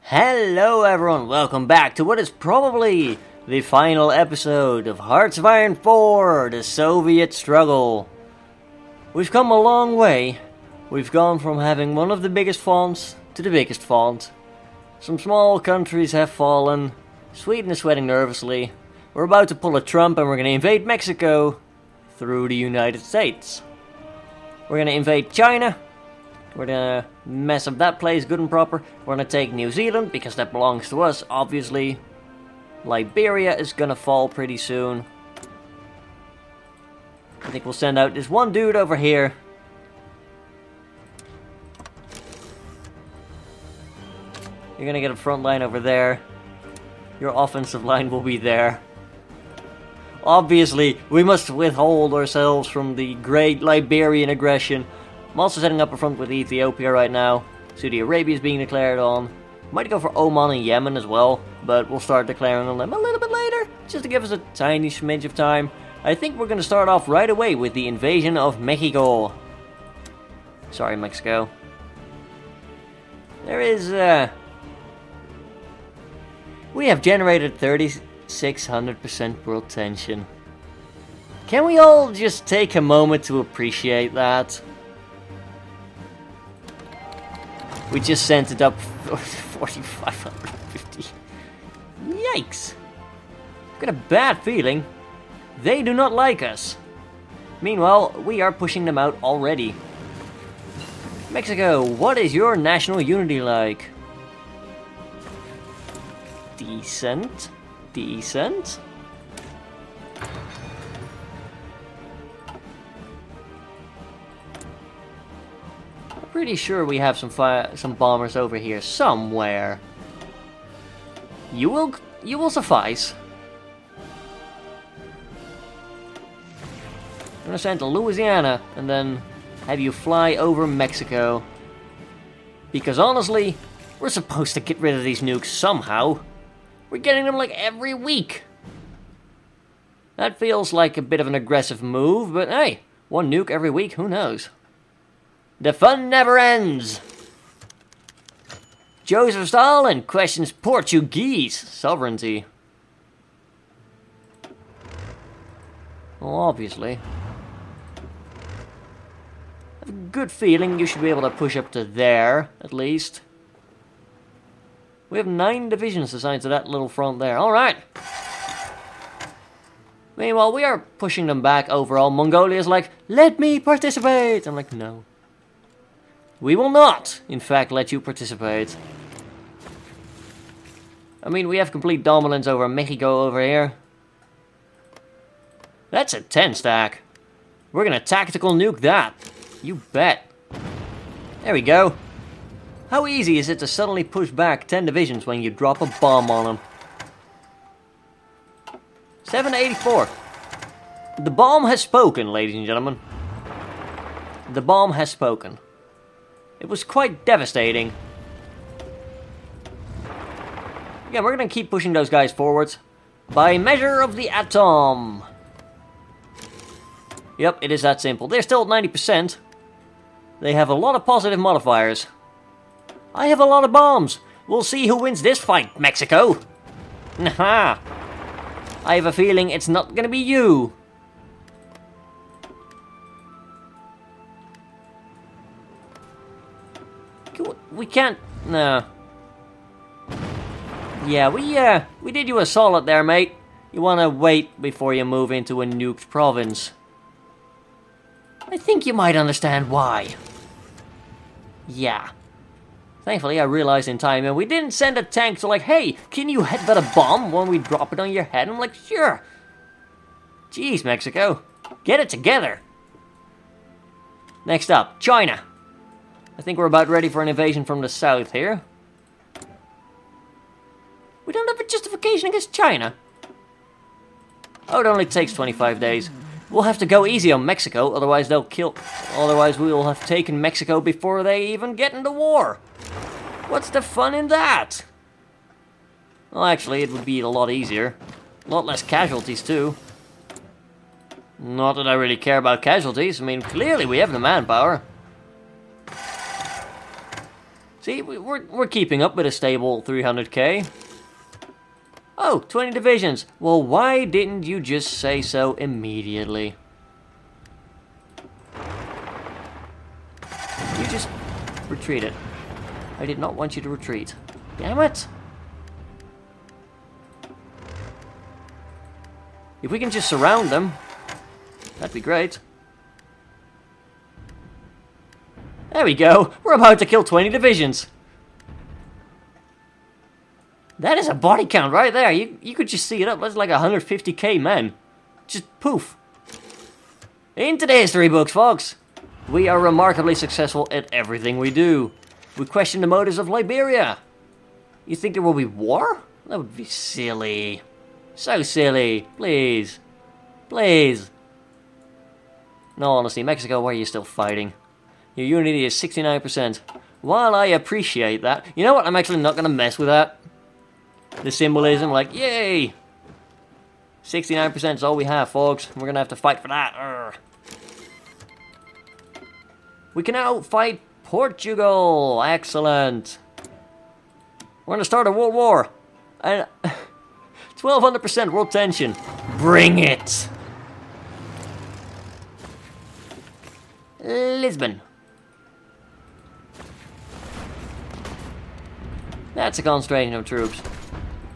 Hello everyone, welcome back to what is probably the final episode of Hearts of Iron 4, the Soviet struggle. We've come a long way. We've gone from having one of the biggest fonts to the biggest font. Some small countries have fallen. Sweden is sweating nervously. We're about to pull a Trump and we're going to invade Mexico through the United States. We're going to invade China. We're gonna mess up that place good and proper. We're gonna take New Zealand, because that belongs to us, obviously. Liberia is gonna fall pretty soon. I think we'll send out this one dude over here. You're gonna get a front line over there. Your offensive line will be there. Obviously, we must withhold ourselves from the great Liberian aggression. I'm also setting up a front with Ethiopia right now. Saudi Arabia is being declared on. Might go for Oman and Yemen as well, but we'll start declaring on them a little bit later, just to give us a tiny smidge of time. I think we're going to start off right away with the invasion of Mexico. Sorry, Mexico. There is, we have generated 3,600% world tension. Can we all just take a moment to appreciate that? We just sent it up 4,550. Yikes! I've got a bad feeling. They do not like us. Meanwhile, we are pushing them out already. Mexico, what is your national unity like? Decent. Decent. Pretty sure we have some bombers over here somewhere. You will suffice. I'm gonna send to Louisiana and then have you fly over Mexico. Because honestly, we're supposed to get rid of these nukes somehow. We're getting them like every week. That feels like a bit of an aggressive move, but hey, one nuke every week, who knows? The fun never ends! Joseph Stalin questions Portuguese sovereignty. Well, obviously. I have a good feeling you should be able to push up to there, at least. We have 9 divisions assigned to that little front there. Alright! Meanwhile, we are pushing them back overall. Mongolia's like, let me participate! I'm like, no. We will not, in fact, let you participate. I mean, we have complete dominance over Mexico over here. That's a 10 stack. We're gonna tactical nuke that. You bet. There we go. How easy is it to suddenly push back 10 divisions when you drop a bomb on them? 784. The bomb has spoken, ladies and gentlemen. The bomb has spoken. It was quite devastating. Again, we're gonna keep pushing those guys forwards. By measure of the atom. Yep, it is that simple. They're still at 90%. They have a lot of positive modifiers. I have a lot of bombs. We'll see who wins this fight, Mexico. Nah. I have a feeling it's not gonna be you. We can't... No. Yeah, we did you a solid there, mate. You wanna wait before you move into a nuked province. I think you might understand why. Yeah. Thankfully, I realized in time, and we didn't send a tank to like, hey, can you headbutt a bomb when we drop it on your head? I'm like, sure. Jeez, Mexico. Get it together. Next up, China. I think we're about ready for an invasion from the south here. We don't have a justification against China. Oh, it only takes 25 days. We'll have to go easy on Mexico, otherwise they'll kill... Otherwise we will have taken Mexico before they even get into war. What's the fun in that? Well, actually, it would be a lot easier. A lot less casualties, too. Not that I really care about casualties. I mean, clearly we have the manpower. See, we're keeping up with a stable 300k. Oh, 20 divisions. Well, why didn't you just say so immediately? You just retreated. I did not want you to retreat. Damn it! If we can just surround them, that'd be great. There we go. We're about to kill 20 divisions. That is a body count right there. You could just see it up. That's like 150k men. Just poof. Into the history books, folks. We are remarkably successful at everything we do. We question the motives of Liberia. You think there will be war? That would be silly. So silly. Please. Please. No, honestly, Mexico, why are you still fighting? Your unity is 69%. While I appreciate that, you know what? I'm actually not going to mess with that. The symbolism, like, yay! 69% is all we have, folks. We're going to have to fight for that. Urgh. We can now fight Portugal. Excellent. We're going to start a world war. And 1200% world tension. Bring it! Lisbon. That's a concentration of troops.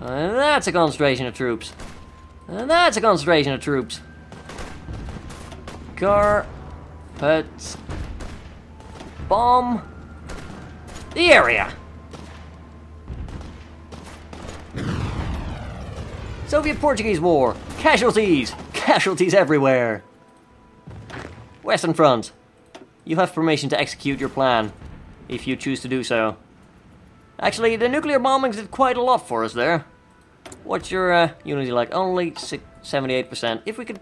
And that's a concentration of troops. And that's a concentration of troops. Carpet. Bomb. The area. Soviet-Portuguese War. Casualties. Casualties everywhere. Western Front. You have permission to execute your plan, if you choose to do so. Actually, the nuclear bombings did quite a lot for us there. What's your unity like? Only 78%. If we could...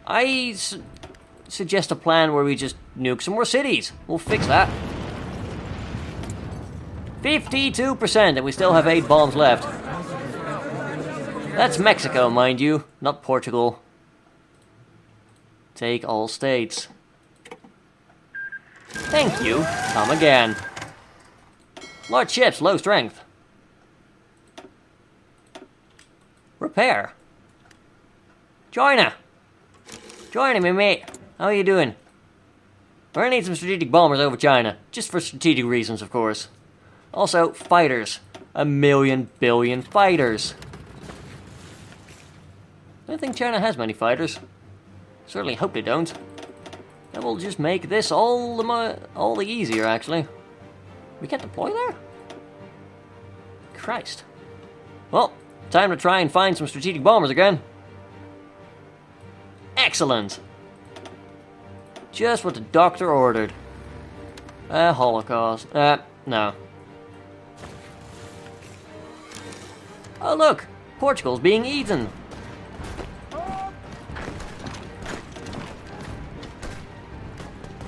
I suggest a plan where we just nuke some more cities. We'll fix that. 52%, and we still have 8 bombs left. That's Mexico, mind you, not Portugal. Take all states. Thank you. Come again. Large ships, low strength. Repair. China. China, me mate. How are you doing? We're gonna need some strategic bombers over China. Just for strategic reasons, of course. Also, fighters. 1,000,000 billion fighters. I don't think China has many fighters. Certainly hope they don't. That will just make this all the easier, actually. We can't deploy there? Christ. Well, time to try and find some strategic bombers again. Excellent. Just what the doctor ordered. Holocaust. No. Oh look! Portugal's being eaten!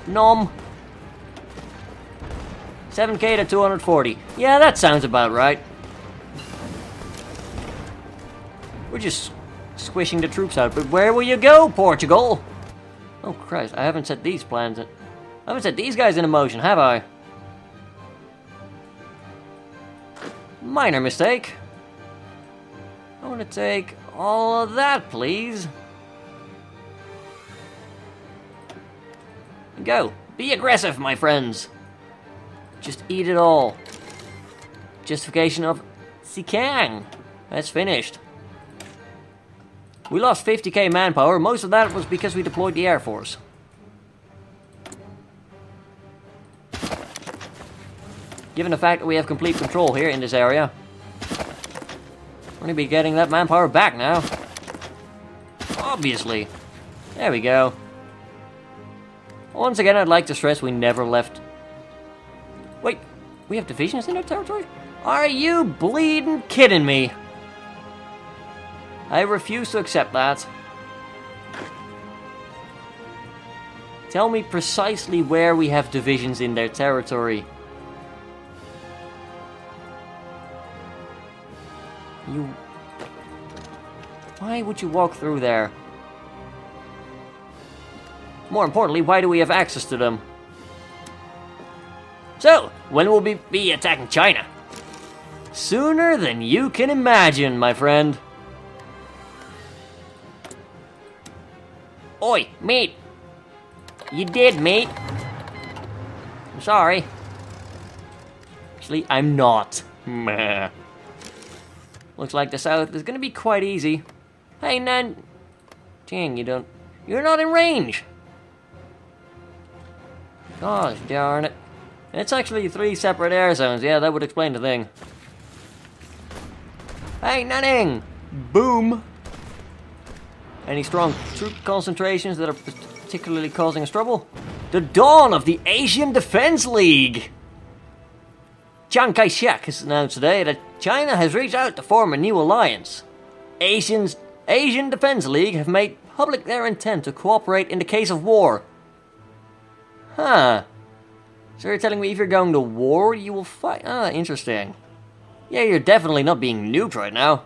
Nom. 7k to 240. Yeah, that sounds about right. We're just squishing the troops out, but where will you go, Portugal? Oh Christ, I haven't set these plans in. I haven't set these guys into motion, have I? Minor mistake. I want to take all of that, please. Go. Be aggressive, my friends. Just eat it all. Justification of Sikang. That's finished. We lost 50k manpower. Most of that was because we deployed the Air Force. Given the fact that we have complete control here in this area, we're going to be getting that manpower back now. Obviously. There we go. Once again, I'd like to stress we never left... Wait, we have divisions in our territory? Are you bleeding kidding me? I refuse to accept that. Tell me precisely where we have divisions in their territory. Why would you walk through there? More importantly, why do we have access to them? So, when will we be attacking China? Sooner than you can imagine, my friend. Oi, mate! You did, mate! I'm sorry. Actually, I'm not. Meh. Looks like the south is gonna be quite easy. Hey, Nan. Dang, you're not in range. Gosh darn it. It's actually 3 separate air zones. Yeah, that would explain the thing. Hey, Nanning! Boom! Any strong troop concentrations that are particularly causing us trouble? The dawn of the Asian Defense League! Chiang Kai-shek has announced today that China has reached out to form a new alliance. Asian Defense League have made public their intent to cooperate in the case of war. Huh. So you're telling me if you're going to war, you will fight? Ah, interesting. Yeah, you're definitely not being nuked right now.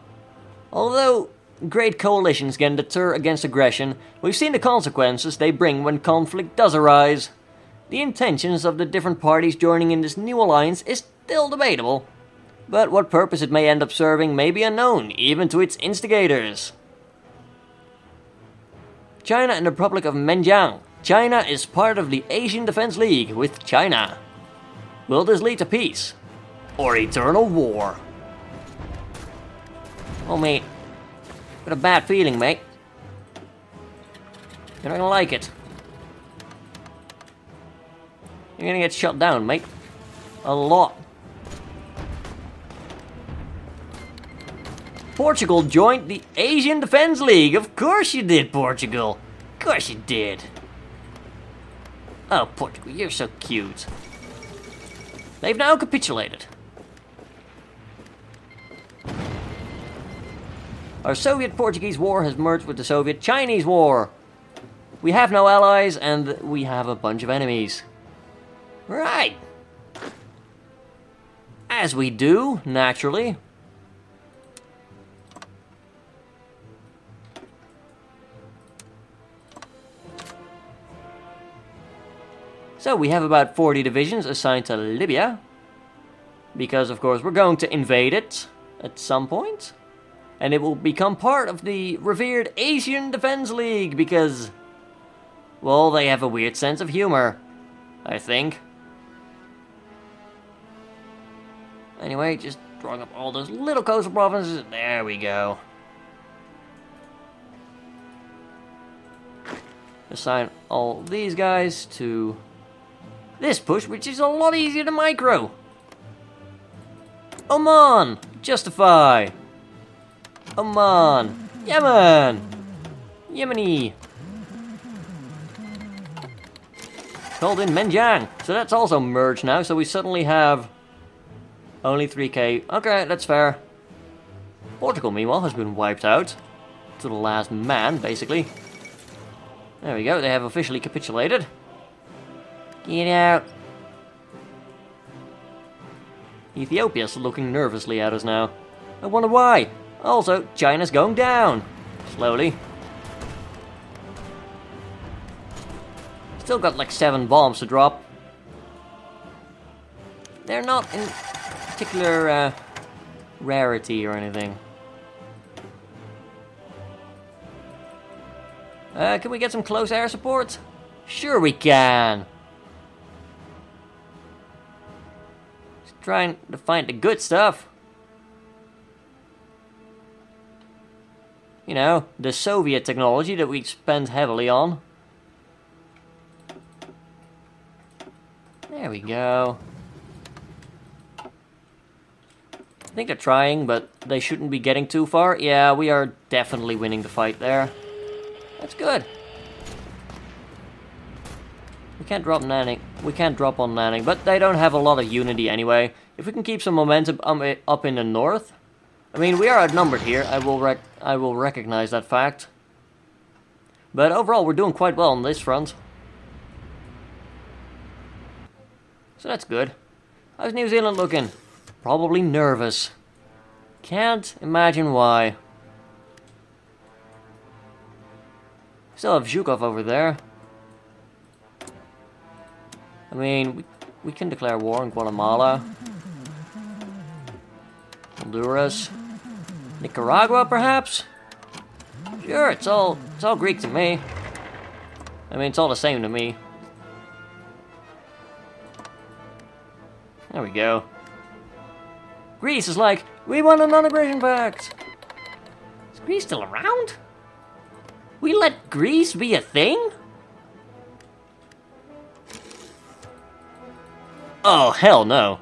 Although great coalitions can deter against aggression, we've seen the consequences they bring when conflict does arise. The intentions of the different parties joining in this new alliance is still debatable, but what purpose it may end up serving may be unknown, even to its instigators. China and the Republic of Menjiang. China is part of the Asian Defense League with China. Will this lead to peace? Or eternal war? Oh, mate. Got a bad feeling, mate. You're not gonna like it. You're gonna get shut down, mate. A lot. Portugal joined the Asian Defense League. Of course you did, Portugal. Of course you did. Oh, Portugal, you're so cute. They've now capitulated. Our Soviet-Portuguese war has merged with the Soviet-Chinese war. We have no allies, and we have a bunch of enemies. Right. As we do, naturally. So we have about 40 divisions assigned to Libya. Because, of course, we're going to invade it at some point. And it will become part of the revered Asian Defense League because, well, they have a weird sense of humor, I think. Anyway, just drawing up all those little coastal provinces. There we go. Assign all these guys to this push, which is a lot easier to micro. Oman! Justify! Oman! Yemen! Yemeni! Called in Menjiang. So that's also merged now, so we suddenly have only 3k. Okay, that's fair. Portugal, meanwhile, has been wiped out. To the last man, basically. There we go, they have officially capitulated. Get out. Ethiopia's looking nervously at us now. I wonder why. Also, China's going down. Slowly. Still got like 7 bombs to drop. They're not in particular rarity or anything. Can we get some close air support? Sure we can. Just trying to find the good stuff. You know, the Soviet technology that we spend heavily on. There we go. I think they're trying, but they shouldn't be getting too far. Yeah, we are definitely winning the fight there. That's good. We can't drop Nanning. We can't drop on Nanning, but they don't have a lot of unity anyway. If we can keep some momentum up in the north. I mean, we are outnumbered here. I will recognize that fact. But overall, we're doing quite well on this front. So that's good. How's New Zealand looking? Probably nervous. Can't imagine why. Still have Zhukov over there. I mean, We can declare war on Guatemala. Honduras. Nicaragua, perhaps? Sure, it's all Greek to me. I mean, it's all the same to me. There we go. Greece is like, we want a non-aggression pact. Is Greece still around? We let Greece be a thing? Oh, hell no.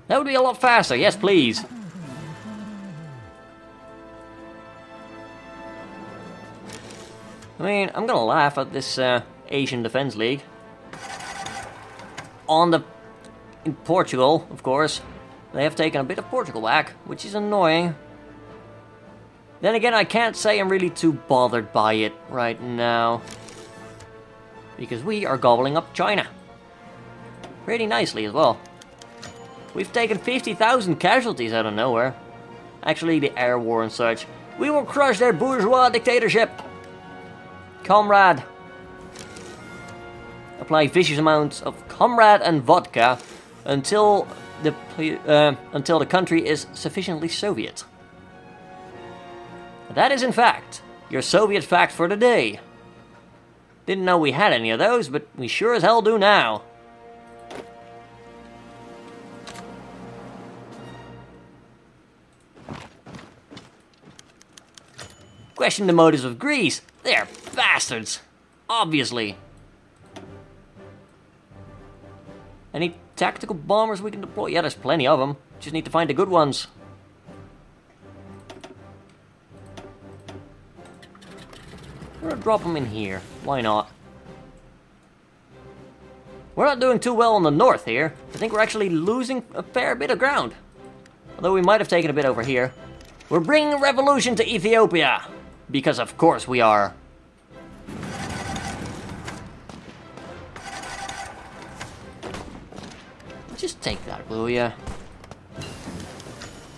That would be a lot faster, yes please. I mean, I'm gonna laugh at this Asian Defense League. In Portugal, of course, they have taken a bit of Portugal back, which is annoying. Then again, I can't say I'm really too bothered by it right now. Because we are gobbling up China. Pretty nicely as well. We've taken 50,000 casualties out of nowhere. Actually, the air war and such. We will crush their bourgeois dictatorship. Comrade. Apply vicious amounts of comrade and vodka until the country is sufficiently Soviet. That is in fact your Soviet fact for the day. Didn't know we had any of those, but we sure as hell do now. Question the motives of Greece. They're bastards. Obviously. Any tactical bombers we can deploy? Yeah, there's plenty of them. Just need to find the good ones. I'm gonna drop them in here. Why not? We're not doing too well on the north here. I think we're actually losing a fair bit of ground. Although we might have taken a bit over here. We're bringing a revolution to Ethiopia. Because of course we are. Just take that, will ya?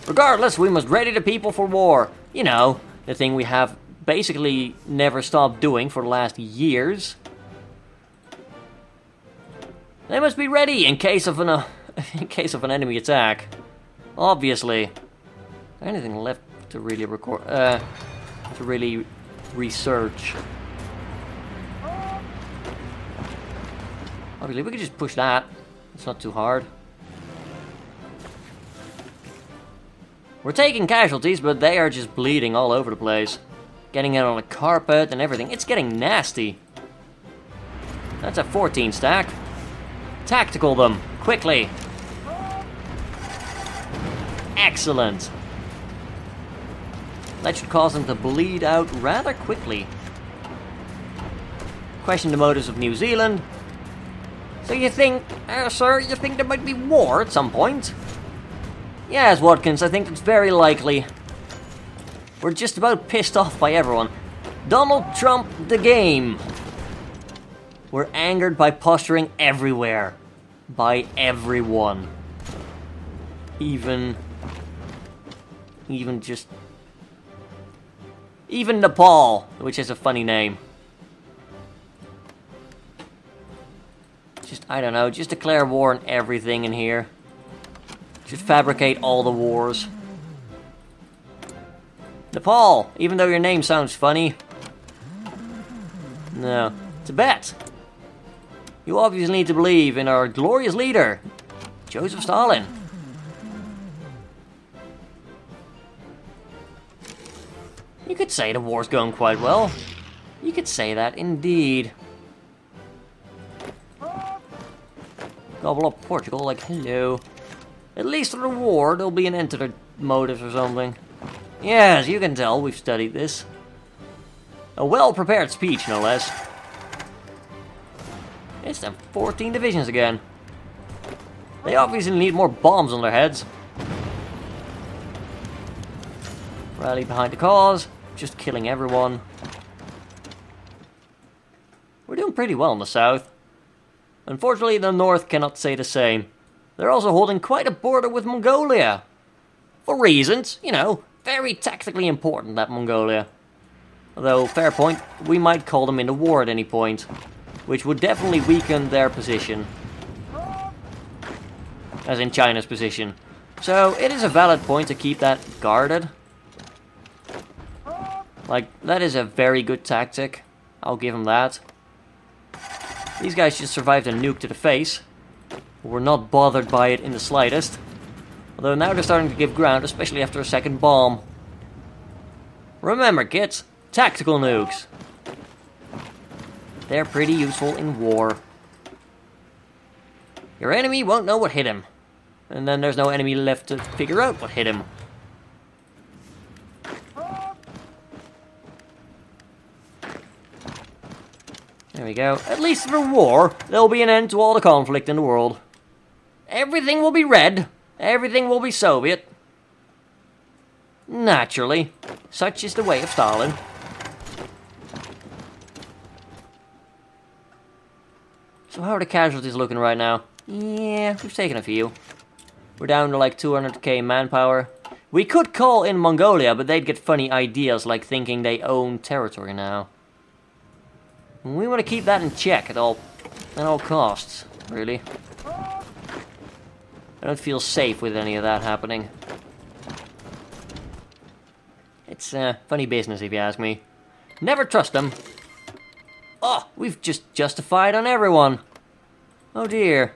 Regardless, we must ready the people for war. You know, the thing we have basically never stopped doing for the last years. They must be ready in case of an enemy attack. Obviously. Anything left to really record? To really research. Obviously, we could just push that. It's not too hard. We're taking casualties, but they are just bleeding all over the place. Getting out on the carpet and everything. It's getting nasty. That's a 14 stack. Tactical them, quickly. Excellent. That should cause them to bleed out rather quickly. Question the motives of New Zealand. So you think, sir, you think there might be war at some point? Yes, Watkins, I think it's very likely. We're just about pissed off by everyone. Donald Trump the game. We're angered by posturing everywhere. By everyone. Even Nepal, which is a funny name. Just, I don't know, just declare war on everything in here. Just fabricate all the wars. Nepal, even though your name sounds funny. No. Tibet. You obviously need to believe in our glorious leader, Joseph Stalin. You could say the war's going quite well. You could say that, indeed. Gobble up Portugal like, hello. At least through the war, there'll be an end to their motives or something. Yes, you can tell we've studied this. A well-prepared speech, no less. It's them 14 divisions again. They obviously need more bombs on their heads. Rally behind the cause. Just killing everyone. We're doing pretty well in the south. Unfortunately, the north cannot say the same. They're also holding quite a border with Mongolia. For reasons, you know, very tactically important, that Mongolia. Although, fair point, we might call them into war at any point, which would definitely weaken their position. As in China's position. So, it is a valid point to keep that guarded. Like, that is a very good tactic. I'll give them that. These guys just survived a nuke to the face. We're not bothered by it in the slightest. Although now they're starting to give ground, especially after a second bomb. Remember, kids, tactical nukes. They're pretty useful in war. Your enemy won't know what hit him. And then there's no enemy left to figure out what hit him. There we go. At least for war, there'll be an end to all the conflict in the world. Everything will be red. Everything will be Soviet. Naturally. Such is the way of Stalin. So how are the casualties looking right now? Yeah, we've taken a few. We're down to like 200k manpower. We could call in Mongolia, but they'd get funny ideas like thinking they own territory now. We want to keep that in check at all costs, really. I don't feel safe with any of that happening. It's funny business if you ask me. Never trust them. Oh, we've just justified on everyone. Oh dear.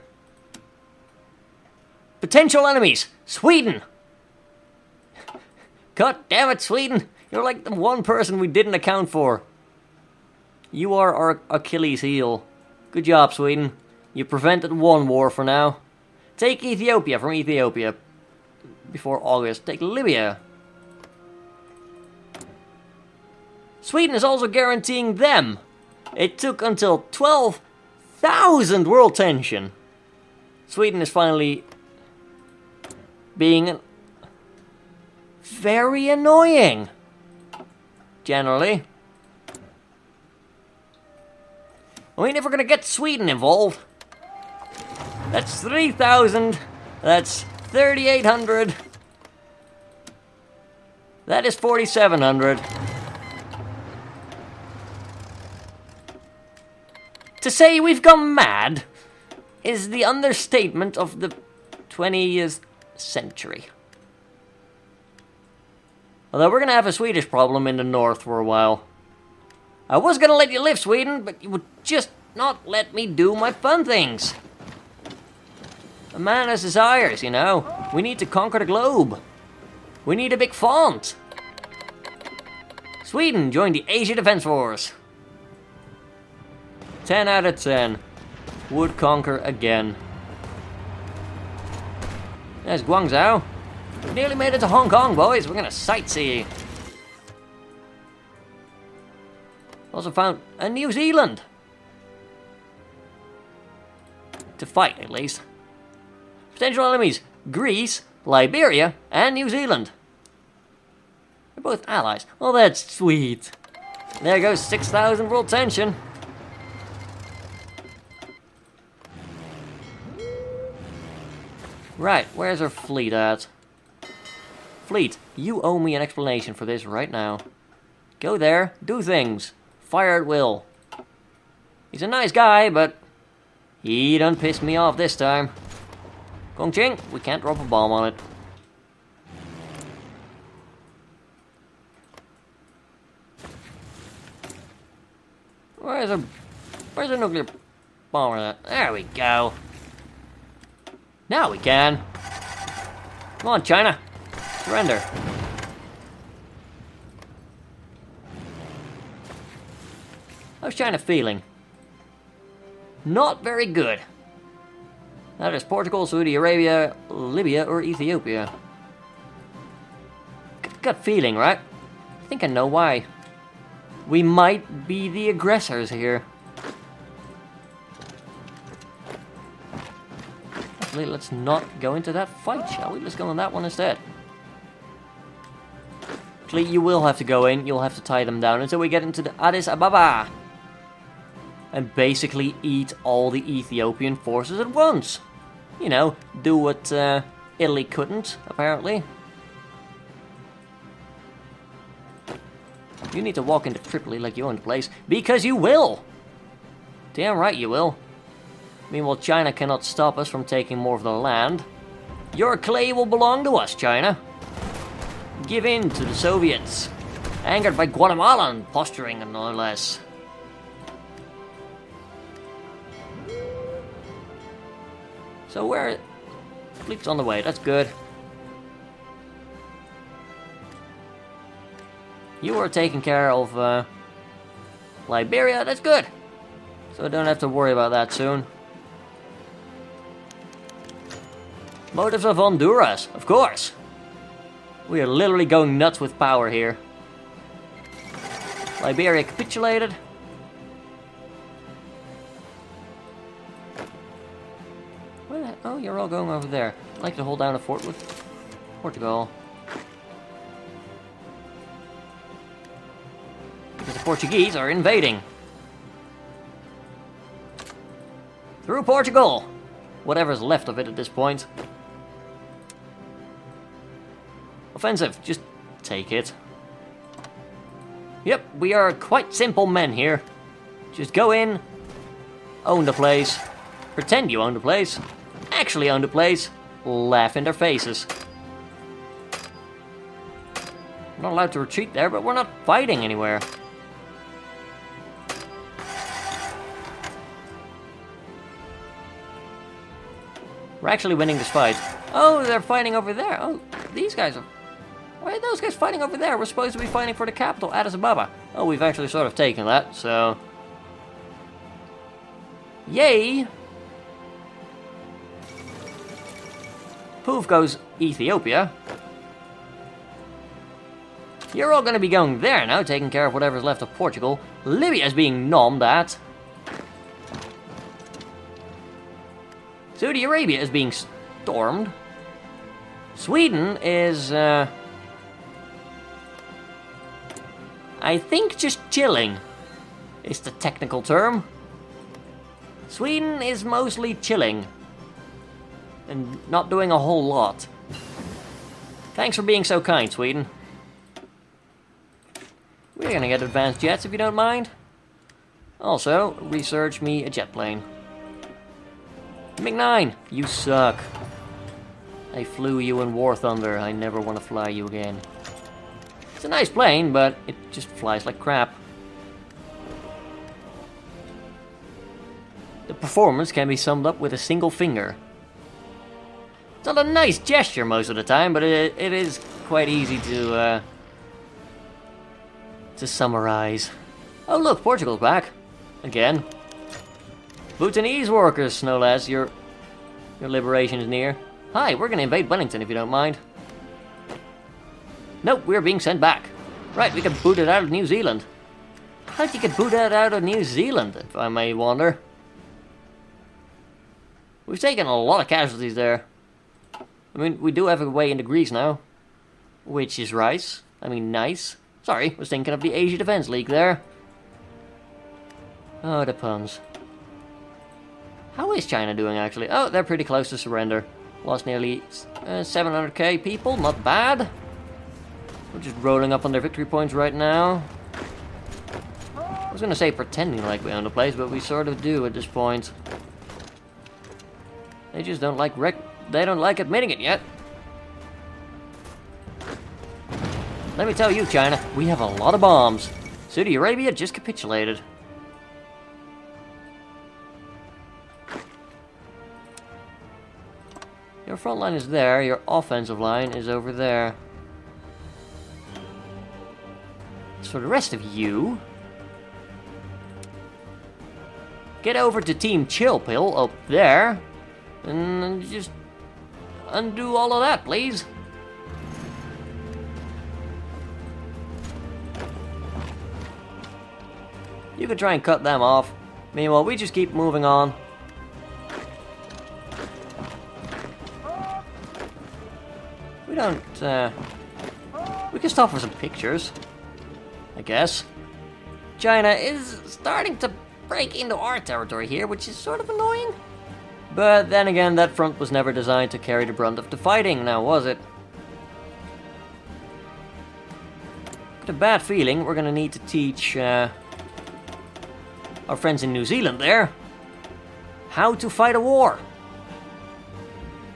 Potential enemies! Sweden! God damn it, Sweden! You're like the one person we didn't account for. You are our Achilles heel. Good job, Sweden. You prevented one war for now. Take Ethiopia from Ethiopia. Before August. Take Libya. Sweden is also guaranteeing them. It took until 12,000 world tension. Sweden is finally being very annoying. Generally. I mean, if we're gonna get Sweden involved, that's 3,000, that's 3,800, that is 4,700. To say we've gone mad is the understatement of the 20th century. Although we're gonna have a Swedish problem in the north for a while. I was gonna let you live, Sweden, but you would just not let me do my fun things. A man has desires, you know. We need to conquer the globe. We need a big font. Sweden joined the Asia Defense Force. 10 out of 10. Would conquer again. There's Guangzhou. We nearly made it to Hong Kong, boys. We're gonna sightsee. Also found a New Zealand. To fight, at least. Potential enemies. Greece, Liberia, and New Zealand. They're both allies. Oh, that's sweet. There goes 6,000 world tension. Right, where's our fleet at? Fleet, you owe me an explanation for this right now. Go there, do things. Fire at will. He's a nice guy, but he done pissed me off this time. Gongqing, we can't drop a bomb on it. Where's a nuclear bomber at? There we go. Now we can. Come on, China. Surrender. How's China feeling? Not very good. That is Portugal, Saudi Arabia, Libya, or Ethiopia. Gut feeling, right? I think I know why. We might be the aggressors here. Actually, let's not go into that fight, shall we? Let's go on that one instead. Actually, you will have to go in. You'll have to tie them down until we get into the Addis Ababa. And basically eat all the Ethiopian forces at once. You know, do what Italy couldn't, apparently. You need to walk into Tripoli like you own the place, because you will! Damn right you will. Meanwhile, China cannot stop us from taking more of the land. Your clay will belong to us, China. Give in to the Soviets. Angered by Guatemalan posturing, no less. So where... Fleet's on the way, that's good. You are taking care of Liberia, that's good. So I don't have to worry about that soon. Motives of Honduras, of course. We are literally going nuts with power here. Liberia capitulated. Where the heck? Oh, you're all going over there. I'd like to hold down a fort with Portugal. Because the Portuguese are invading. Through Portugal! Whatever's left of it at this point. Offensive, just take it. Yep, we are quite simple men here. Just go in, own the place, pretend you own the place, actually own the place, laugh in their faces. I'm not allowed to retreat there, but we're not fighting anywhere. We're actually winning this fight. Oh, they're fighting over there. Oh, these guys are... Why are those guys fighting over there? We're supposed to be fighting for the capital, Addis Ababa. Oh, we've actually sort of taken that, so... Yay! Poof goes Ethiopia. You're all going to be going there now, taking care of whatever's left of Portugal. Libya's being nommed at. Saudi Arabia is being stormed. Sweden is, I think just chilling is the technical term. Sweden is mostly chilling. And not doing a whole lot. Thanks for being so kind, Sweden. We're gonna get advanced jets if you don't mind. Also, research me a jet plane. MiG-9, you suck. I flew you in War Thunder. I never want to fly you again. It's a nice plane, but it just flies like crap. The performance can be summed up with a single finger. It's not a nice gesture most of the time, but it is quite easy to summarize. Oh look, Portugal's back. Again. Bhutanese workers, no less. Your liberation is near. Hi, we're gonna invade Wellington if you don't mind. Nope, we're being sent back. Right, we got booted out of New Zealand. How'd you get booted out of New Zealand, if I may wonder? We've taken a lot of casualties there. I mean, we do have a way into Greece now. Which is nice. Nice. Sorry, was thinking of the Asia Defense League there. Oh, the puns. How is China doing, actually? Oh, they're pretty close to surrender. Lost nearly 700k people, not bad. We're just rolling up on their victory points right now. I was gonna say pretending like we own the place, but we sort of do at this point. They just don't like they don't like admitting it yet. Let me tell you, China, we have a lot of bombs. Saudi Arabia just capitulated. Your front line is there, your offensive line is over there. As for the rest of you, get over to Team Chill Pill up there, and just undo all of that, please. You can try and cut them off. Meanwhile, we just keep moving on. We don't, we can stop for some pictures, I guess. China is starting to break into our territory here, which is sort of annoying. But then again, that front was never designed to carry the brunt of the fighting, now was it? With a bad feeling, we're gonna need to teach our friends in New Zealand there how to fight a war.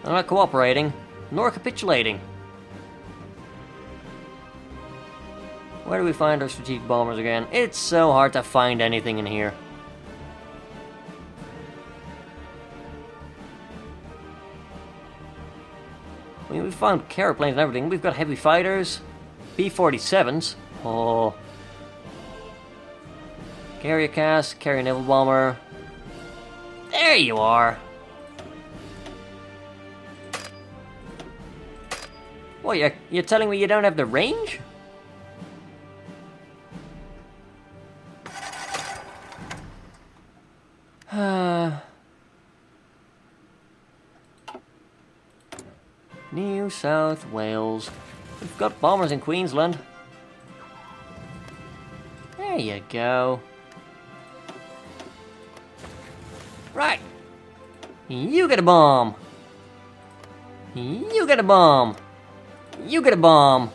They're not cooperating, nor capitulating. Where do we find our strategic bombers again? It's so hard to find anything in here. I mean, we found carrier planes and everything. We've got heavy fighters, B-47s. Oh. Carrier cast, carrier naval bomber. There you are. What, you're telling me you don't have the range? New South Wales. We've got bombers in Queensland. There you go. Right. You get a bomb. You get a bomb. You get a bomb.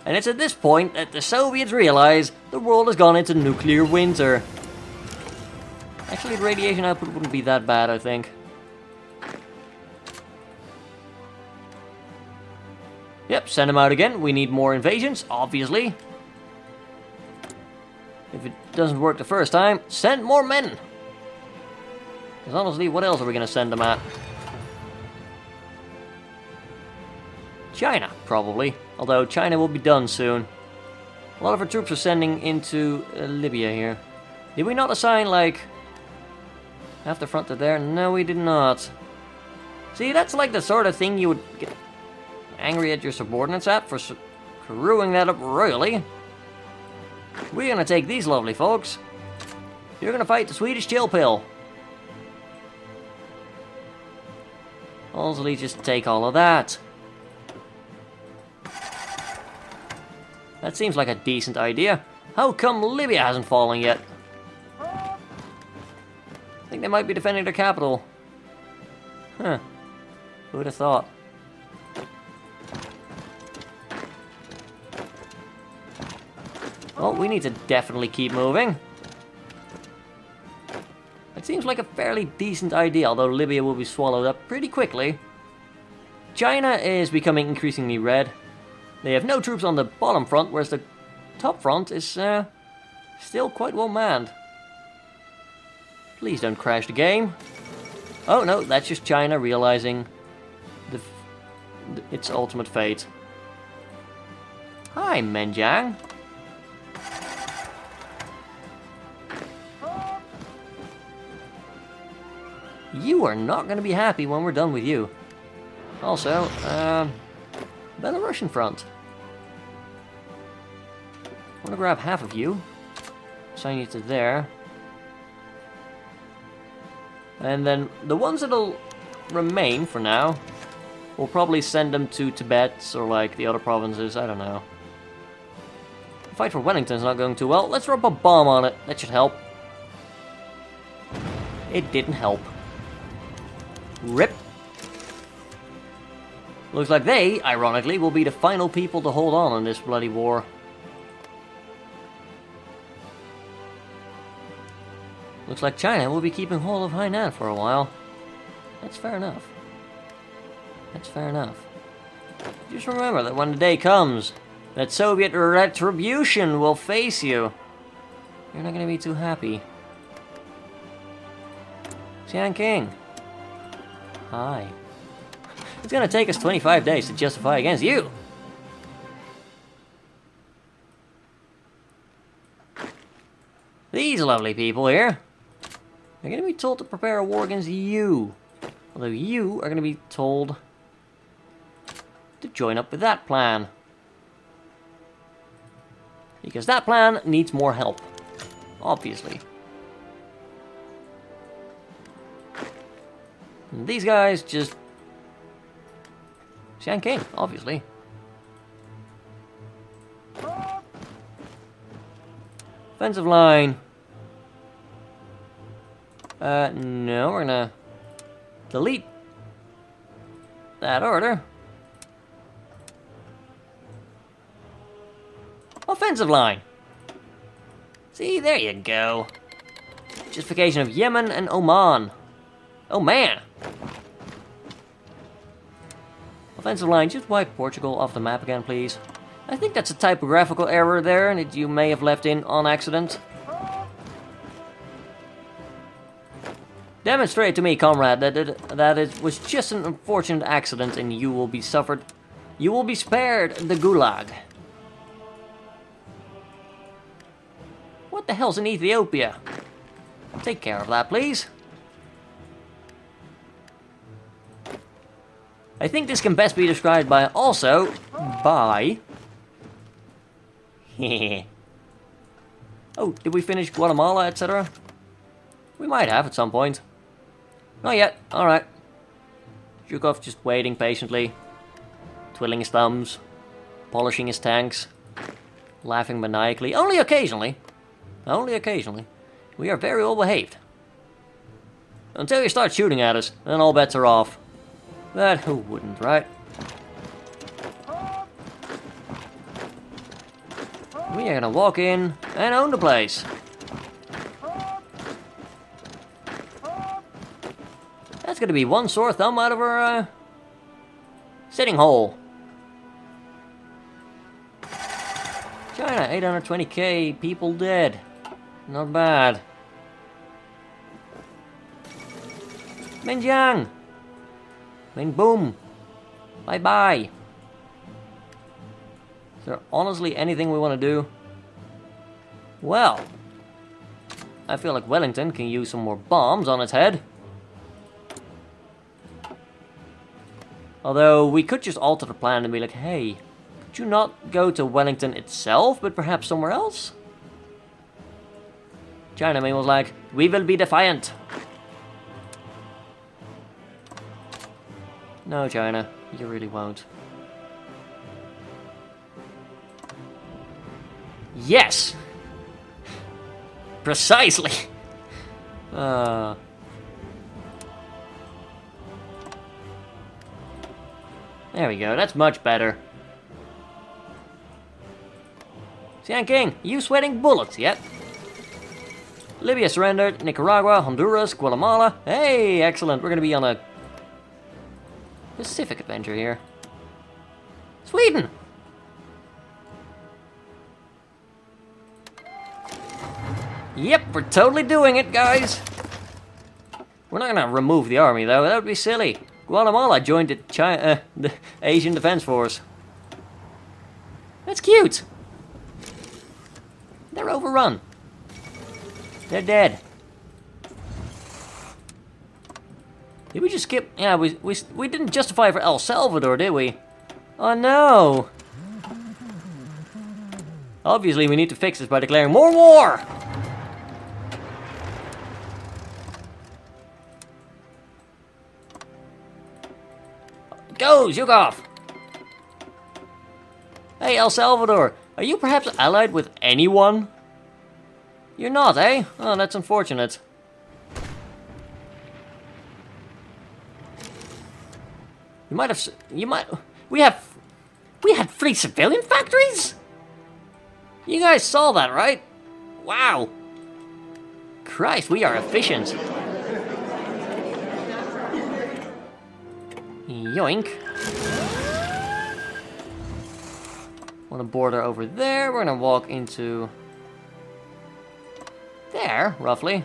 And it's at this point that the Soviets realize the world has gone into nuclear winter. Actually, the radiation output wouldn't be that bad, I think. Yep, send them out again. We need more invasions, obviously. If it doesn't work the first time, send more men. Because honestly, what else are we going to send them at? China, probably. Although China will be done soon. A lot of our troops are sending into Libya here. Did we not assign, like, half the front to there? No, we did not. See, that's like the sort of thing you would get angry at your subordinates at for screwing that up royally. We're gonna take these lovely folks. You're gonna fight the Swedish chill pill. Also, just take all of that. That seems like a decent idea. How come Libya hasn't fallen yet? I think they might be defending their capital. Huh. Who would have thought? Well, we need to definitely keep moving. It seems like a fairly decent idea, although Libya will be swallowed up pretty quickly. China is becoming increasingly red. They have no troops on the bottom front, whereas the top front is still quite well manned. Please don't crash the game. Oh no, that's just China realizing its ultimate fate. Hi, Menjiang. You are not going to be happy when we're done with you. Also, Belarusian front. I want to grab half of you. Assign you to there. And then the ones that'll remain for now, we'll probably send them to Tibet or like the other provinces, I don't know. The fight for Wellington's not going too well. Let's drop a bomb on it. That should help. It didn't help. RIP. Looks like they, ironically, will be the final people to hold on in this bloody war. Looks like China will be keeping hold of Hainan for a while. That's fair enough. That's fair enough. Just remember that when the day comes that Soviet retribution will face you, you're not going to be too happy. Xian King. Hi. It's gonna take us 25 days to justify against you. These lovely people here are gonna be told to prepare a war against you. Although you are gonna be told to join up with that plan. Because that plan needs more help. Obviously. And these guys just... Xian King, obviously. Offensive line. No, we're gonna delete that order. Offensive line. See, there you go. Justification of Yemen and Oman. Oh man. Offensive line, just wipe Portugal off the map again, please. I think that's a typographical error there that you may have left in on accident. Demonstrate to me, comrade, that it was just an unfortunate accident and you will be spared the gulag. What the hell's in Ethiopia? Take care of that, please. I think this can best be described by also by... Oh, did we finish Guatemala, etc.? We might have at some point. Not yet. Alright. Zhukov just waiting patiently. Twiddling his thumbs. Polishing his tanks. Laughing maniacally. Only occasionally. Only occasionally. We are very well behaved. Until you start shooting at us, then all bets are off. But who wouldn't, right? We are gonna walk in and own the place. That's gonna be one sore thumb out of our sitting hole. China, 820k people dead. Not bad. Minjiang! Min boom! Bye bye! Is there honestly anything we want to do? Well, I feel like Wellington can use some more bombs on its head. Although, we could just alter the plan and be like, hey, could you not go to Wellington itself, but perhaps somewhere else? Chinaman was like, we will be defiant. No, China, you really won't. Yes! Precisely! There we go, that's much better. Sian King, are you sweating bullets yet? Libya surrendered, Nicaragua, Honduras, Guatemala. Hey, excellent, we're gonna be on a Pacific adventure here. Sweden! Yep, we're totally doing it, guys! We're not gonna remove the army, though. That would be silly. Guatemala joined the Asian Defense Force. That's cute! They're overrun. They're dead. Did we just skip? Yeah, we didn't justify for El Salvador, did we? Oh no! Obviously, we need to fix this by declaring more war! Go, Zhukov! Hey, El Salvador, are you perhaps allied with anyone? You're not, eh? Oh, that's unfortunate. We had 3 civilian factories? You guys saw that, right? Wow. Christ, we are efficient. Yoink. On a border over there, we're gonna walk into there, roughly.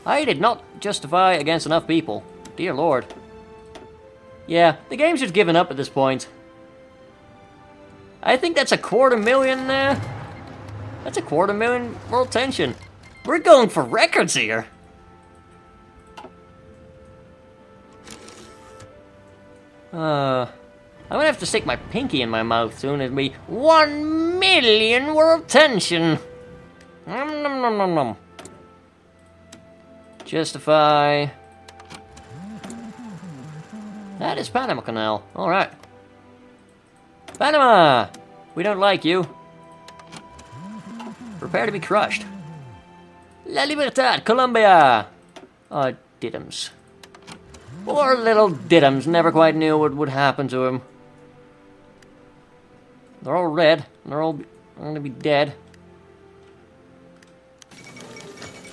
I did not justify against enough people. Dear Lord. Yeah, the game's just given up at this point. I think that's a 250,000, that's a 250,000 world tension. We're going for records here. I'm gonna have to stick my pinky in my mouth soon. It'll be 1 million world tension. Nom nom nom nom nom. Justify. That is Panama Canal. Alright. Panama! We don't like you. Prepare to be crushed. La Libertad, Colombia! Oh, Diddums. Poor little Diddums never quite knew what would happen to him. They're all red. They're all going to be dead.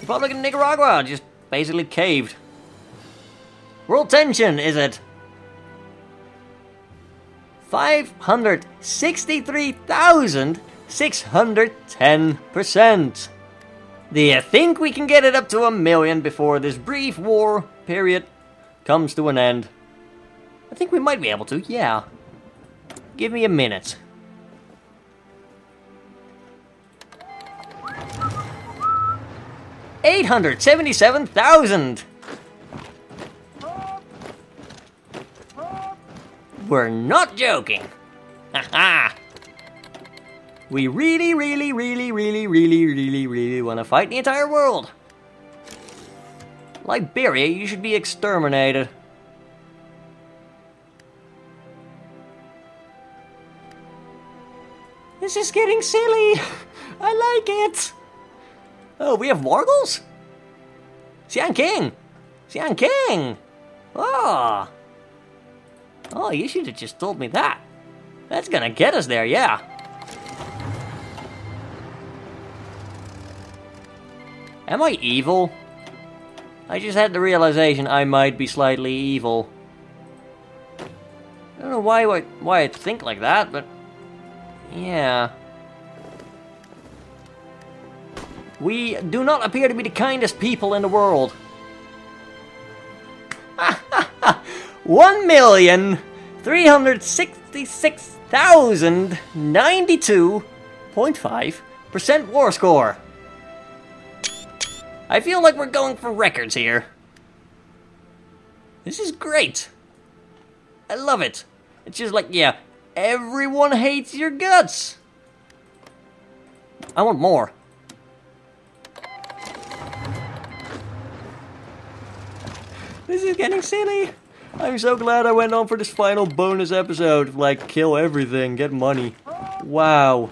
Republic of Nicaragua just basically caved. World tension, is it? 563,610%. Do you think we can get it up to 1 million before this brief war period comes to an end? I think we might be able to, yeah. Give me a minute. $877,000. We're not joking. Haha. We really want to fight the entire world. Liberia, you should be exterminated. This is getting silly. I like it. Oh, we have Wargles? Sian King! Sian King! Oh! Oh, you should have just told me that. That's gonna get us there, yeah. Am I evil? I just had the realization I might be slightly evil. I don't know why I think like that, but... yeah. We do not appear to be the kindest people in the world. 1,366,092.5% war score. I feel like we're going for records here. This is great. I love it. It's just like, yeah, everyone hates your guts. I want more. This is getting silly. I'm so glad I went on for this final bonus episode. Like, kill everything, get money. Wow.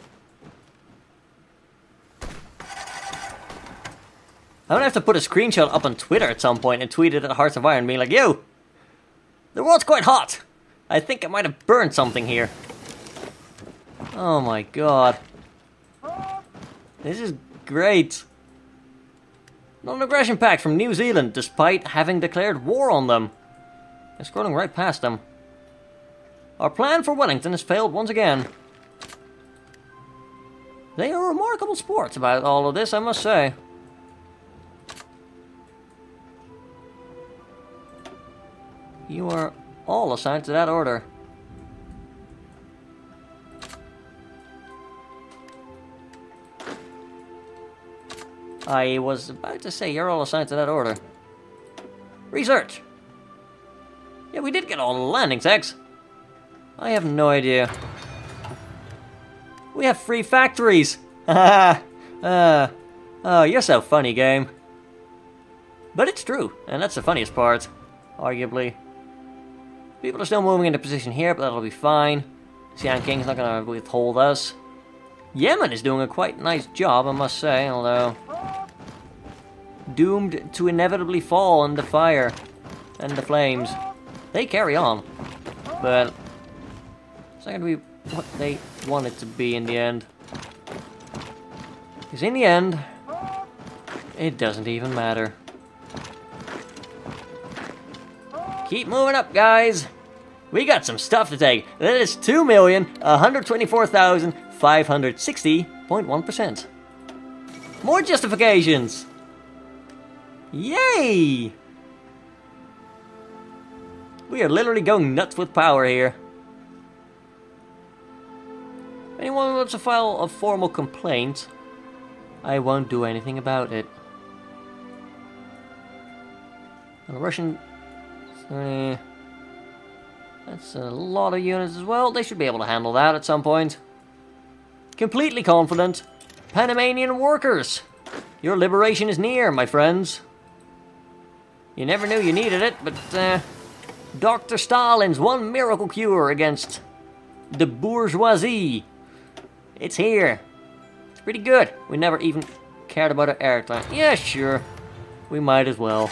I'm gonna have to put a screenshot up on Twitter at some point and tweet it at Hearts of Iron, being like, yo, the world's quite hot. I think I might have burned something here. Oh my god. This is great. Non-aggression pact from New Zealand, despite having declared war on them. I'm scrolling right past them. Our plan for Wellington has failed once again. They are remarkable sports about all of this, I must say. You are all assigned to that order. I was about to say, you're all assigned to that order. Research! Yeah, we did get all the landing techs. I have no idea. We have free factories! Haha! Oh, you're so funny, game. But it's true, and that's the funniest part, arguably. People are still moving into position here, but that'll be fine. Sian King's not gonna withhold us. Yemen is doing a quite nice job, I must say, although... doomed to inevitably fall in the fire and the flames. They carry on, but it's not gonna be what they want it to be in the end. Because in the end, it doesn't even matter. Keep moving up, guys. We got some stuff to take. That is 2,124,560.1%. More justifications. Yay! We are literally going nuts with power here. If anyone wants to file a formal complaint, I won't do anything about it. And the Russian... that's a lot of units as well. They should be able to handle that at some point. Completely confident. Panamanian workers. Your liberation is near, my friends. You never knew you needed it, but Dr. Stalin's one miracle cure against the bourgeoisie. It's here. It's pretty good. We never even cared about our airtime. Yeah, sure. We might as well.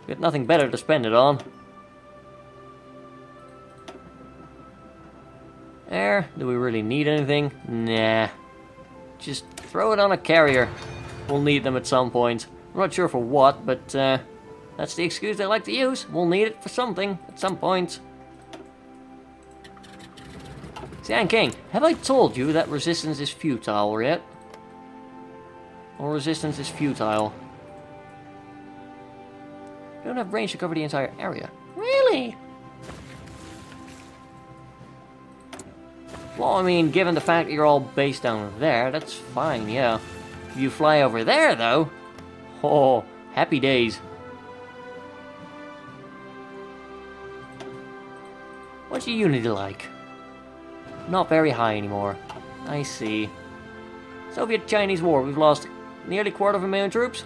Got nothing better to spend it on. There, do we really need anything? Nah. Just throw it on a carrier. We'll need them at some point. I'm not sure for what, but that's the excuse they like to use. We'll need it for something at some point. Sand King, have I told you that resistance is futile yet? Or resistance is futile? You don't have range to cover the entire area. Really? Well, I mean, given the fact that you're all based down there, that's fine, yeah. If you fly over there, though, oh, happy days. What's your unity like? Not very high anymore. I see. Soviet-Chinese War, we've lost nearly 250,000 troops.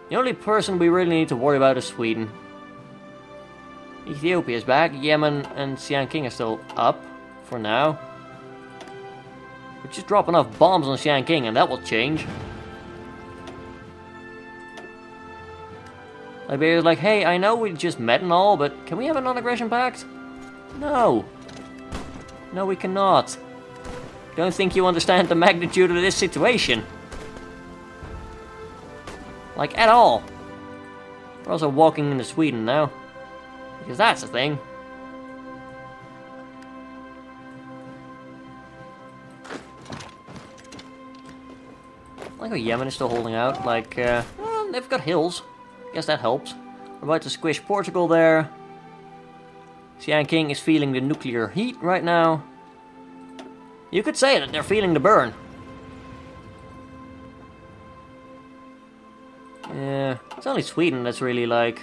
The only person we really need to worry about is Sweden. Ethiopia's back, Yemen and Sian King are still up, for now. We're just dropping off bombs on Sian King and that will change. Liberia's like, hey, I know we just met and all, but can we have a non-aggression pact? No. No, we cannot. Don't think you understand the magnitude of this situation. Like, at all. We're also walking into Sweden now. Because that's the thing. I like how Yemen is still holding out. Like, well, they've got hills. Guess that helps. We're about to squish Portugal there. Sian King is feeling the nuclear heat right now. You could say that they're feeling the burn. Yeah, it's only Sweden that's really, like,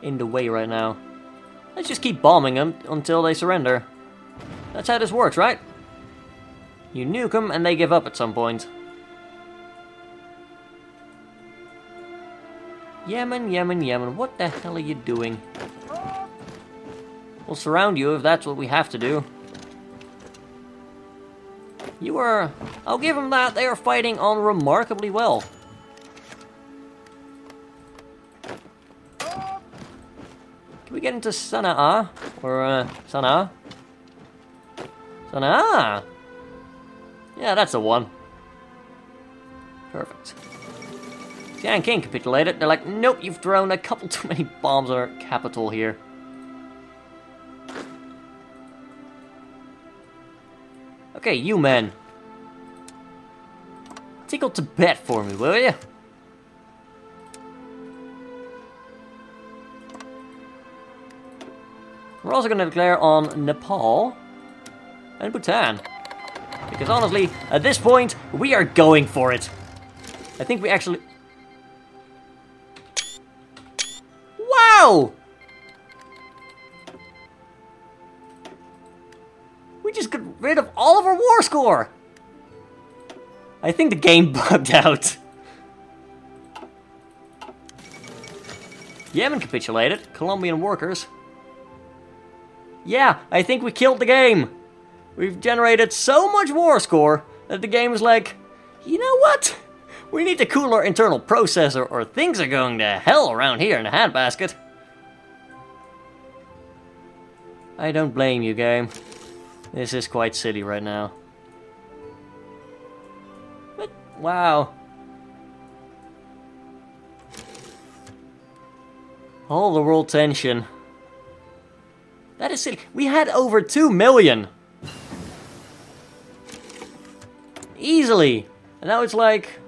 in the way right now. Let's just keep bombing them until they surrender. That's how this works, right? You nuke them and they give up at some point. Yemen, Yemen, Yemen, what the hell are you doing? We'll surround you if that's what we have to do. You are... I'll give them that, they are fighting on remarkably well. Can we get into Sana'a? Or, Sana'a? Sana'a! Yeah, that's the one. Perfect. Sian King capitulated. They're like, nope, you've thrown a couple too many bombs on our capital here. Okay, you men. Tickle Tibet for me, will you? We're also going to declare on Nepal and Bhutan. Because honestly, at this point, we are going for it. I think we actually... Wow! We just got rid of all of our war score! I think the game bugged out. Yemen capitulated. Colombian workers. Yeah, I think we killed the game. We've generated so much war score that the game is like, you know what? We need to cool our internal processor or things are going to hell around here in the handbasket. I don't blame you, game. This is quite silly right now. But, wow. All the world tension. That is silly. We had over 2 million. Easily. And now it's like...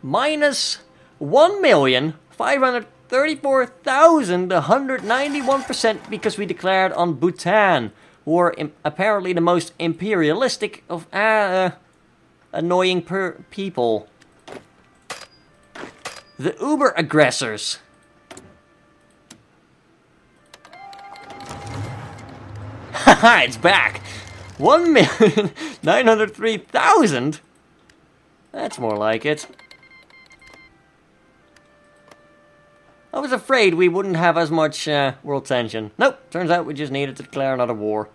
minus 1,534,191% because we declared on Bhutan, who are apparently the most imperialistic of annoying people. The uber aggressors. Haha, it's back. 1,903,000. That's more like it. I was afraid we wouldn't have as much world tension. Nope, turns out we just needed to declare another war.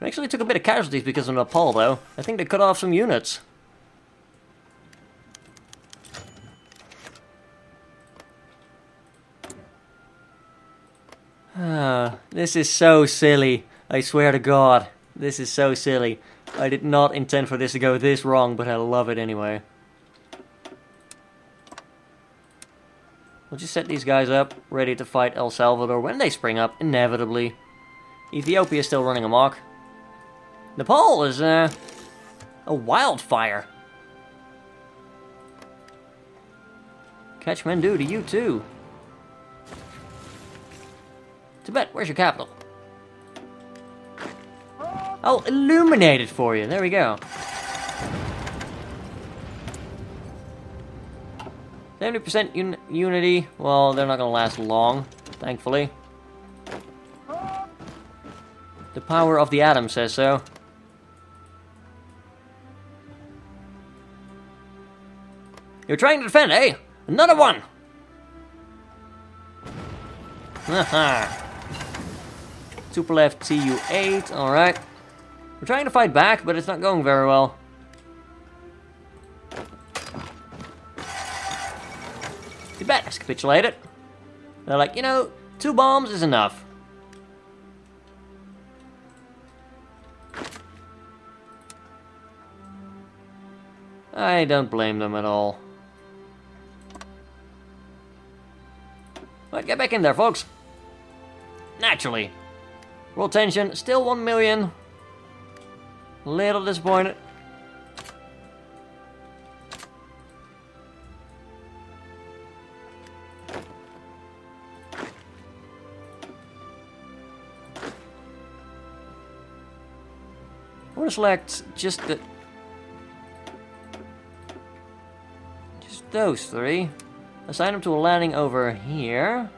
We actually took a bit of casualties because of Nepal, though. I think they cut off some units. This is so silly. I swear to God. This is so silly. I did not intend for this to go this wrong, but I love it anyway. We'll just set these guys up, ready to fight El Salvador when they spring up, inevitably. Ethiopia is still running amok. Nepal is, a wildfire. Kathmandu to you too. Tibet, where's your capital? I'll illuminate it for you. There we go. 70% unity. Well, they're not going to last long, thankfully. The power of the atom says so. You're trying to defend, eh? Another one! Haha. Super left TU8, alright. We're trying to fight back, but it's not going very well. Tibet has capitulated. They're like, you know, 2 bombs is enough. I don't blame them at all. But get back in there, folks. Naturally. World tension, still 1 million. Little disappointed. I want to select just those 3. Assign them to a landing over here.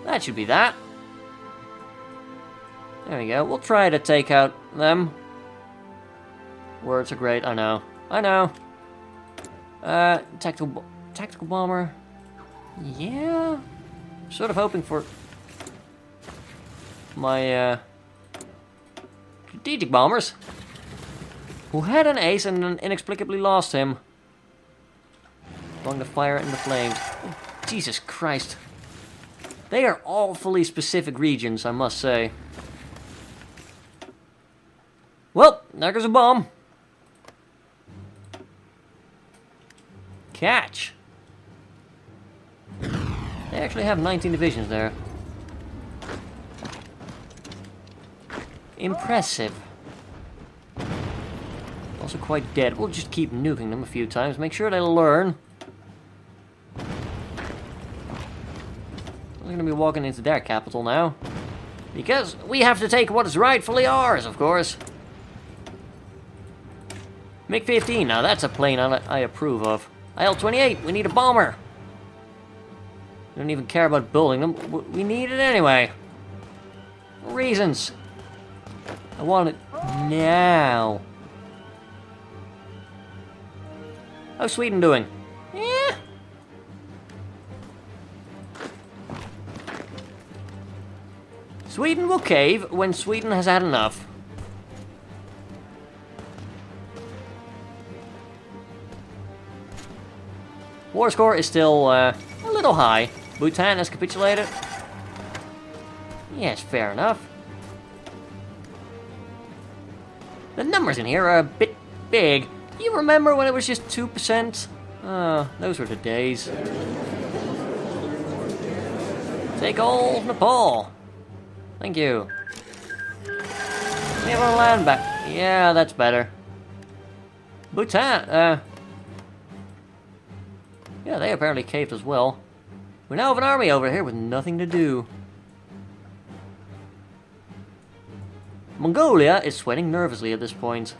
That should be that. There we go. We'll try to take out them. Words are great, I know. I know. Tactical bomber. Yeah. Sort of hoping for my strategic bombers, who had an ace and then inexplicably lost him. Along the fire and the flames. Oh, Jesus Christ. They are awfully specific regions, I must say. Well, there goes a bomb. Catch. They actually have 19 divisions there. Impressive. Also quite dead. We'll just keep nuking them a few times. Make sure they learn. We're going to be walking into their capital now. Because we have to take what is rightfully ours, of course. MiG-15, now that's a plane I approve of. IL-28, we need a bomber. We don't even care about building them. We need it anyway. Reasons. I want it now. How's Sweden doing? Yeah. Sweden will cave when Sweden has had enough. War score is still a little high. Bhutan has capitulated. Yes, fair enough. The numbers in here are a bit big. You remember when it was just 2%? Oh, those were the days. Take all Nepal. Thank you. We have our land back. Yeah, that's better. Bhutan, yeah, they apparently caved as well. We now have an army over here with nothing to do. Mongolia is sweating nervously at this point.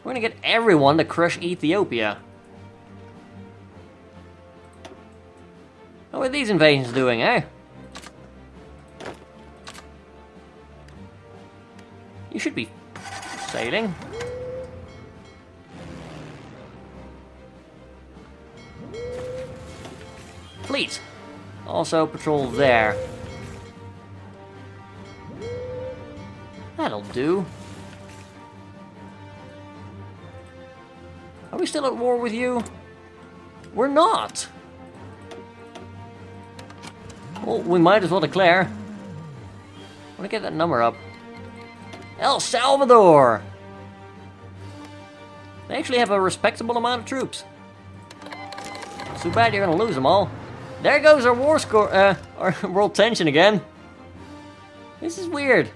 We're gonna get everyone to crush Ethiopia. How are these invasions doing, eh? You should be sailing. Fleet. Also patrol there. That That'll do. Are we still at war with you? We're not. Well, we might as well declare. I want to get that number up. El Salvador! They actually have a respectable amount of troops. Too bad you're gonna lose them all. There goes our war score, our world tension again. This is weird.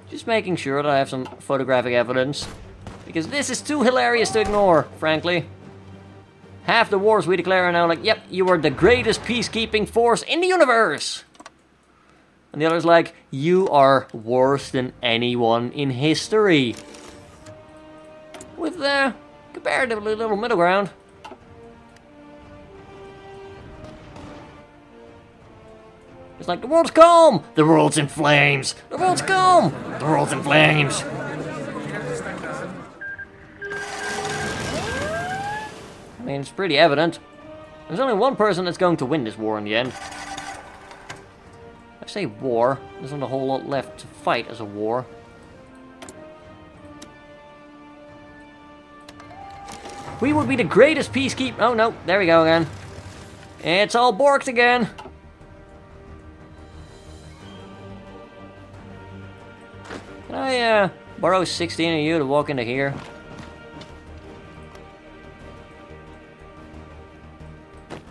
Just making sure that I have some photographic evidence. Because this is too hilarious to ignore, frankly. Half the wars we declare are now like, yep, you are the greatest peacekeeping force in the universe. And the other's like, you are worse than anyone in history. With comparatively little middle ground. It's like, the world's calm! The world's in flames! The world's calm! The world's in flames! I mean, it's pretty evident. There's only one person that's going to win this war in the end. I say war. There's not a whole lot left to fight as a war. We would be the greatest peacekeeper. Oh no, there we go again. It's all borked again. Can I borrow 16 of you to walk into here?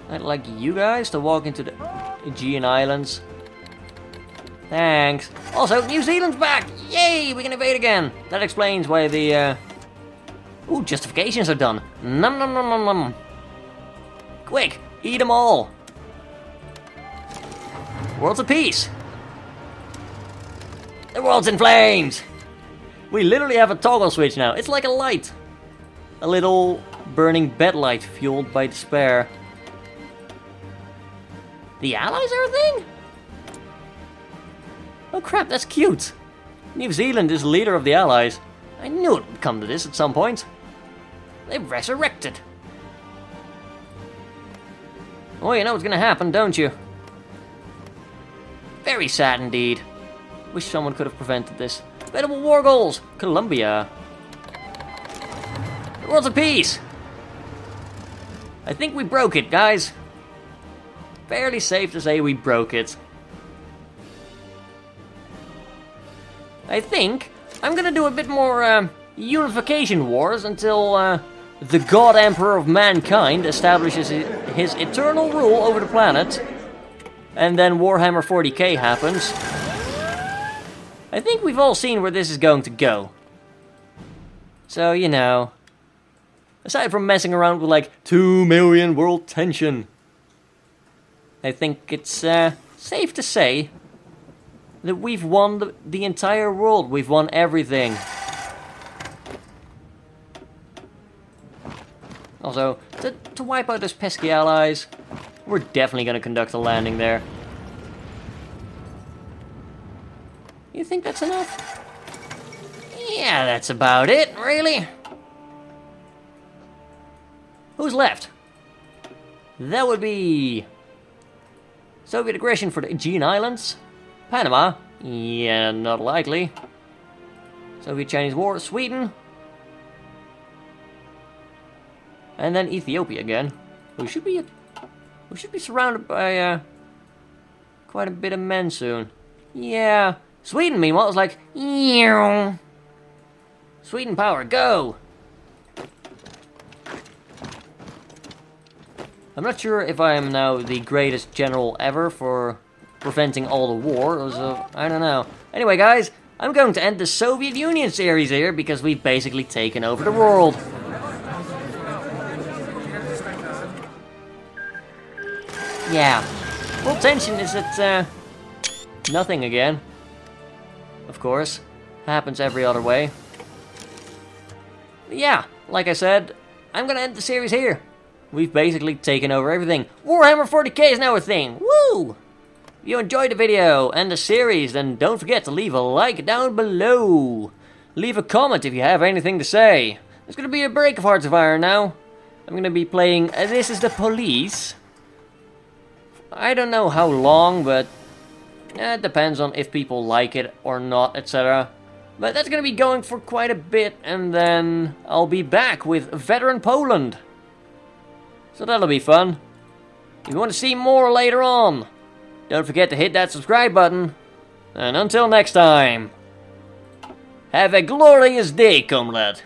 I'd like you guys to walk into the Aegean Islands. Thanks. Also, New Zealand's back! Yay! We can invade again! That explains why the, ooh, justifications are done. Nom nom nom nom nom. Quick! Eat them all! World's at peace! The world's in flames! We literally have a toggle switch now. It's like a light. A little burning bed light fueled by despair. The Allies are a thing? Oh crap, that's cute. New Zealand is the leader of the Allies. I knew it would come to this at some point. They've resurrected. Oh, you know what's gonna happen, don't you? Very sad indeed. Wish someone could have prevented this. Available war goals! Colombia. The world's at peace! I think we broke it, guys. Fairly safe to say we broke it. I think I'm gonna do a bit more unification wars until the God Emperor of Mankind establishes his eternal rule over the planet. And then Warhammer 40k happens. I think we've all seen where this is going to go. So, you know, aside from messing around with like 2 million world tension, I think it's safe to say that we've won the entire world. We've won everything. Also, to wipe out those pesky allies, we're definitely going to conduct a landing there. You think that's enough? Yeah, that's about it, really. Who's left? That would be Soviet aggression for the Aegean Islands. Panama? Yeah, not likely. Soviet-Chinese War, Sweden. And then Ethiopia again. We should be surrounded by quite a bit of men soon. Yeah. Sweden, meanwhile, is like, Ew. Sweden power, go! I'm not sure if I am now the greatest general ever for preventing all the war, so I don't know. Anyway, guys, I'm going to end the Soviet Union series here because we've basically taken over the world. Yeah. World tension is at nothing again. Of course. Happens every other way. But yeah, like I said, I'm gonna end the series here. We've basically taken over everything. Warhammer 40k is now a thing. Woo! If you enjoyed the video and the series, then don't forget to leave a like down below. Leave a comment if you have anything to say. There's gonna be a break of Hearts of Iron now. I'm gonna be playing This is the Police. I don't know how long, but It depends on if people like it or not, etc. But that's going to be going for quite a bit, and then I'll be back with Veteran Poland. So that'll be fun. If you want to see more later on, don't forget to hit that subscribe button. And until next time, have a glorious day, comrade.